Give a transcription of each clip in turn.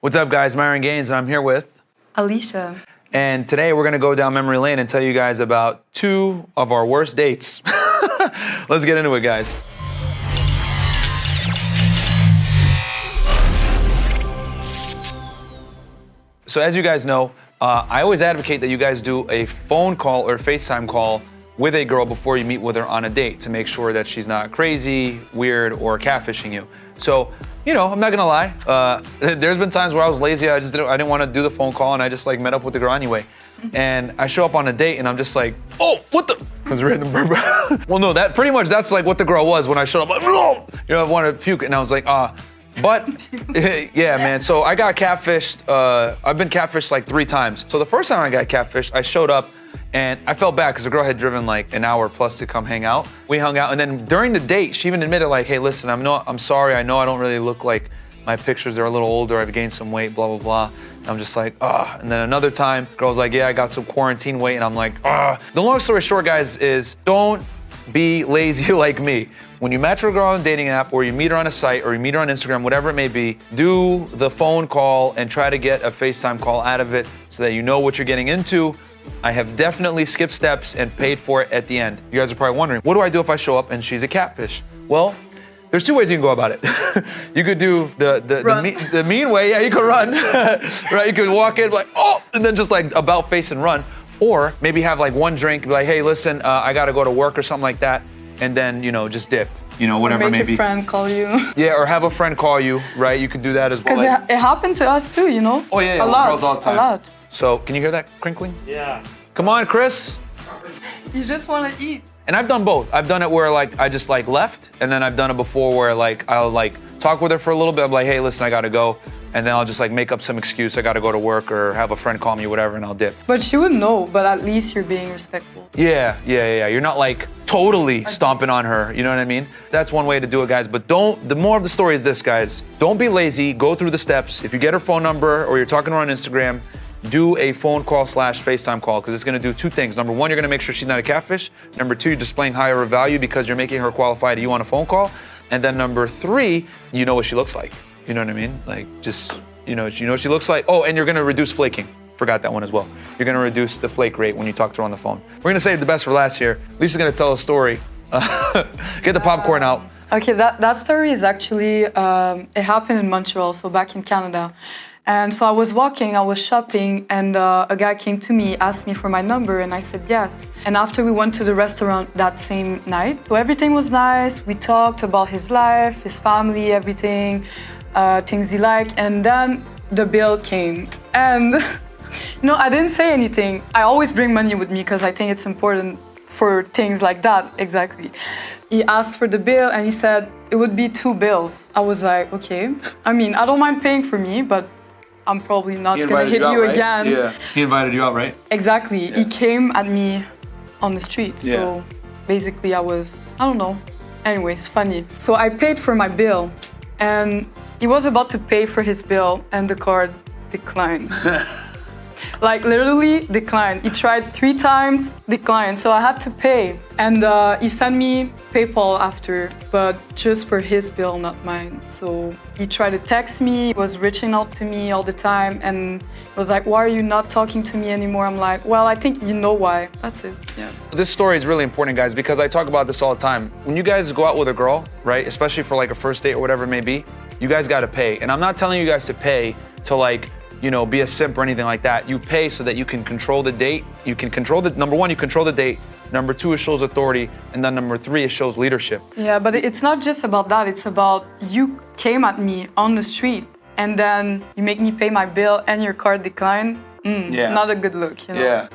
What's up, guys? Myron Gaines, and I'm here with Alicia. And today we're gonna go down memory lane and tell you guys about 2 of our worst dates. Let's get into it, guys. So as you guys know, I always advocate that you guys do a phone call or FaceTime call with a girl before you meet with her on a date to make sure that she's not crazy, weird, or catfishing you. So, you know, I'm not gonna lie. There's been times where I was lazy. I didn't want to do the phone call, and I just like met up with the girl anyway. And I show up on a date, and I'm just like, oh, what the? It was random. Well, no, that's like what the girl was when I showed up. Like, oh! You know, I wanted to puke, and I was like, But yeah, man. So I got catfished. I've been catfished like 3 times. So the first time I got catfished, I showed up. And I felt bad because the girl had driven like an hour plus to come hang out. We hung out, and then during the date, she even admitted like, hey, listen, I'm sorry, I know I don't really look like my pictures, they're a little older, I've gained some weight, blah, blah, blah. And I'm just like, And then another time, girl's like, yeah, I got some quarantine weight, and I'm like, The long story short, guys, is don't be lazy like me. When you match with a girl on a dating app, or you meet her on a site, or you meet her on Instagram, whatever it may be, do the phone call and try to get a FaceTime call out of it so that you know what you're getting into. I have definitely skipped steps and paid for it at the end. You guys are probably wondering, what do I do if I show up and she's a catfish? Well, there's 2 ways you can go about it. You could do the mean way, yeah, you could run, right? You could walk in like, oh, and then just like about face and run. Or maybe have like 1 drink, be like, hey, listen, I gotta go to work or something like that. And then, you know, just dip, you know, whatever Make maybe. a friend call you. Yeah, or have a friend call you, right? You could do that as well. Because it happened to us too, you know? Oh yeah, a lot, girls all the time. a lot. So, can you hear that crinkling? Yeah. Come on, Chris. You just want to eat. And I've done both. I've done it where like I just like left, and then I've done it before where like I'll like talk with her for a little bit. I'm like, hey, listen, I gotta go. And then I'll just like make up some excuse. I gotta go to work or have a friend call me, whatever, and I'll dip. But she would know, but at least you're being respectful. Yeah. You're not like totally stomping on her, you know what I mean? That's one way to do it, guys. But the more of the story is this, guys. Don't be lazy, go through the steps. If you get her phone number or you're talking to her on Instagram, do a phone call / FaceTime call, because it's gonna do 2 things. Number 1, you're gonna make sure she's not a catfish. Number 2, you're displaying higher value because you're making her qualify to you on a phone call. And then number 3, you know what she looks like. You know what I mean? Like just, you know what she looks like. Oh, and you're gonna reduce flaking. Forgot that one as well. You're gonna reduce the flake rate when you talk to her on the phone. We're gonna save the best for last here. Lisa's gonna tell a story. Get the popcorn out. Okay, that story is actually, it happened in Montreal, so back in Canada. And so I was walking, I was shopping, and a guy came to me, asked me for my number, and I said yes. And after we went to the restaurant that same night, so everything was nice. We talked about his life, his family, everything, things he liked, and then the bill came. And, you know, I didn't say anything. I always bring money with me because I think it's important for things like that, exactly. He asked for the bill, and he said it would be 2 bills. I was like, okay. I mean, I don't mind paying for me, but I'm probably not gonna hit you right? again. Yeah, he invited you out, right? Exactly. Yeah. He came at me on the street. Yeah. So basically I don't know. Anyways, funny. So I paid for my bill, and he was about to pay for his bill, and the card declined. Like literally declined. He tried 3 times, declined. So I had to pay. And he sent me PayPal after, but just for his bill, not mine. So he tried to text me, he was reaching out to me all the time, and was like, why are you not talking to me anymore? I'm like, well, I think you know why. That's it, yeah. This story is really important, guys, because I talk about this all the time. When you guys go out with a girl, right, especially for like a first date or whatever it may be, you guys gotta pay. And I'm not telling you guys to pay to like, you know, be a simp or anything like that. You pay so that you can control the date. You can control number 1, you control the date. Number 2, it shows authority. And then number 3, it shows leadership. Yeah, but it's not just about that. It's about you came at me on the street, and then you make me pay my bill and your card declined. Not a good look, you know? Yeah,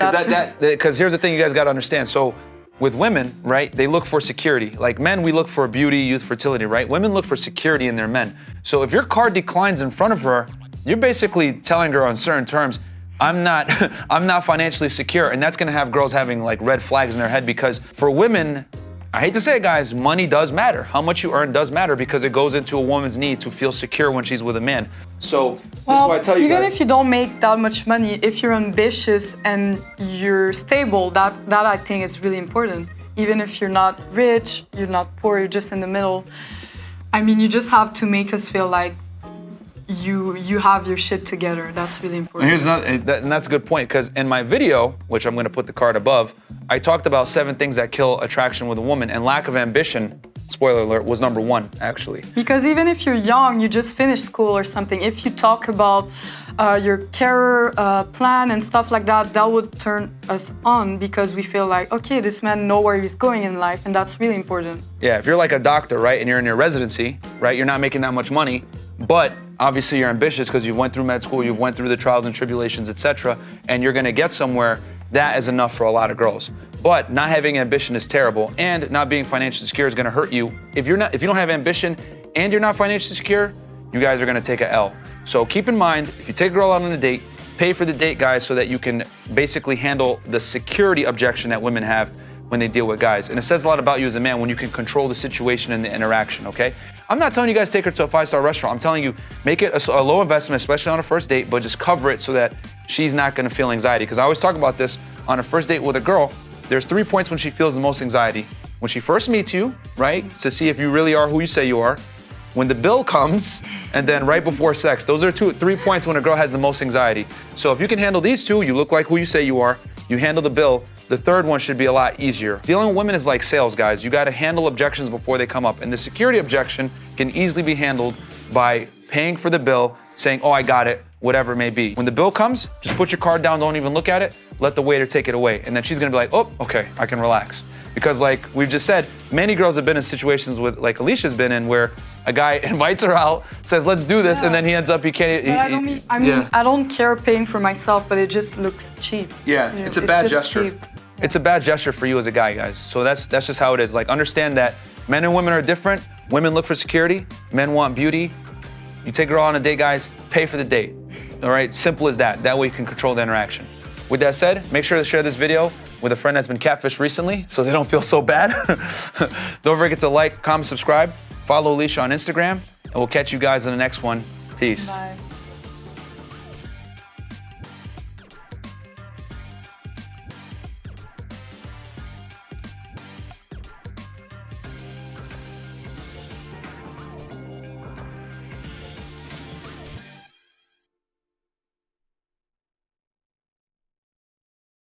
because here's the thing you guys gotta understand. So with women, right, they look for security. Like men, we look for beauty, youth, fertility, right? Women look for security in their men. So if your card declines in front of her, you're basically telling her on certain terms, I'm not financially secure, and that's gonna have girls having like red flags in their head, because for women, I hate to say it, guys, money does matter. How much you earn does matter, because it goes into a woman's need to feel secure when she's with a man. So this is why I tell you guys. Even if you don't make that much money, if you're ambitious and you're stable, that I think is really important. Even if you're not rich, you're not poor, you're just in the middle. I mean, you just have to make us feel like you have your shit together. That's really important. And here's another, and that's a good point, because in my video, which I'm gonna put the card above, I talked about 7 things that kill attraction with a woman, and lack of ambition, spoiler alert, was number 1, actually. Because even if you're young, you just finished school or something, if you talk about your career plan and stuff like that, that would turn us on, because we feel like, okay, this man knows where he's going in life, and that's really important. Yeah, if you're like a doctor, right, and you're in your residency, right, you're not making that much money, but obviously you're ambitious because you went through med school, you've went through the trials and tribulations, etc., and you're gonna get somewhere. That is enough for a lot of girls. But not having ambition is terrible, and not being financially secure is gonna hurt you. If you don't have ambition and you're not financially secure, you guys are gonna take a L. So keep in mind, if you take a girl out on a date, pay for the date, guys, so that you can basically handle the security objection that women have when they deal with guys. And it says a lot about you as a man when you can control the situation and the interaction, okay? I'm not telling you guys take her to a 5-star restaurant. I'm telling you, make it a low investment, especially on a first date, but just cover it so that she's not gonna feel anxiety. Because I always talk about this on a first date with a girl. There's 3 points when she feels the most anxiety. When she first meets you, right? To see if you really are who you say you are. When the bill comes, and then right before sex. Those are 3 points when a girl has the most anxiety. So if you can handle these 2, you look like who you say you are, you handle the bill, the third one should be a lot easier. Dealing with women is like sales, guys. You gotta handle objections before they come up. And the security objection can easily be handled by paying for the bill, saying, oh, I got it, whatever it may be. When the bill comes, just put your card down, don't even look at it, let the waiter take it away. And then she's gonna be like, oh, okay, I can relax. Because like we've just said, many girls have been in situations with, like Alicia's been in, where a guy invites her out, says, let's do this, and then he ends up, he can't. I don't care paying for myself, but it just looks cheap. Yeah, You know, it's a bad gesture. cheap. It's a bad gesture for you as a guy, guys. So that's just how it is. Like, understand that men and women are different. Women look for security, men want beauty. You take a girl on a date, guys, pay for the date. All right, simple as that. That way you can control the interaction. With that said, make sure to share this video with a friend that's been catfished recently so they don't feel so bad. Don't forget to like, comment, subscribe, follow Alicia on Instagram, and we'll catch you guys in the next one. Peace. Bye.